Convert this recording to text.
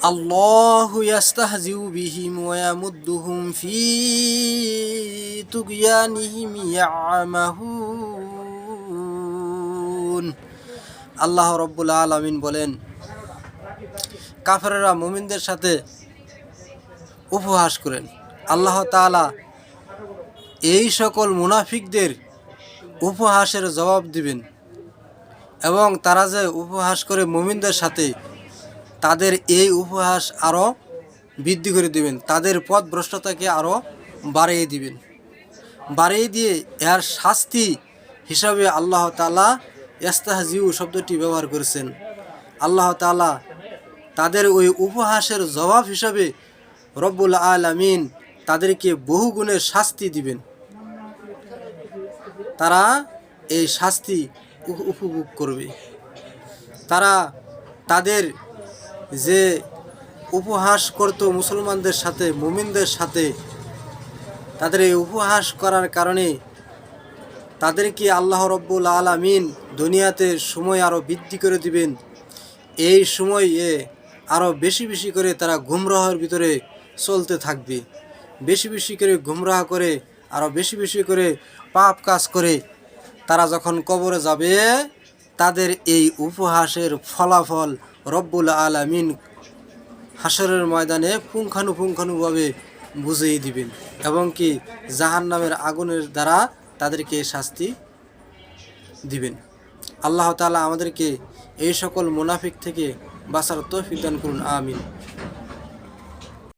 আল্লাহু ইয়াস্তাহজিউ বিহিম ওয়া ইয়ামুদ্দুহুম ফি তুগয়ানিহিম ইয়ামাহুন। আল্লাহ রব্বুল আলামিন বলেন, কাফেররা মুমিনদের সাথে উপহাস করেন। আল্লাহ তাআলা এই সকল মুনাফিকদের উপহাসের জবাব দিবেন এবং তারা যে উপহাস করে মুমিনদের সাথে, তাদের এই উপহাস আরও বৃদ্ধি করে দিবেন, তাদের পথভ্রষ্টতাকে আরও বাড়িয়ে দিবেন। বাড়িয়ে দিয়ে এর শাস্তি হিসাবে আল্লাহ তাআলা ইস্তাহজিউ শব্দটি ব্যবহার করেছেন। আল্লাহ তাআলা তাদের ওই উপহাসের জবাব হিসাবে রব্বুল আলামিন তাদেরকে বহু গুণের শাস্তি দিবেন। তারা এই শাস্তি উপভোগ করবে। তারা তাদের যে উপহাস করত মুসলমানদের সাথে, মুমিনদের সাথে, তাদের এই উপহাস করার কারণে তাদেরকে আল্লাহ রব্বুল আলামিন দুনিয়াতে সময় আরও বৃদ্ধি করে দিবেন। এই সময়ে আরও বেশি বেশি করে তারা গুমরাহের ভিতরে চলতে থাকবে। বেশি বেশি করে গুমরাহ করে, আরও বেশি বেশি করে পাপ কাজ করে তারা যখন কবরে যাবে, তাদের এই উপহাসের ফলাফল রব্বুল আলামিন হাসরের ময়দানে পুঙ্খানুপুঙ্খানুভাবে বুঝিয়ে দিবেন এবং কি জাহান্নামের আগুনের দ্বারা তাদেরকে শাস্তি দিবেন। আল্লাহ তাআলা আমাদেরকে এই সকল মুনাফিক থেকে বাঁচার তৌফিক দান করুন। আমিন।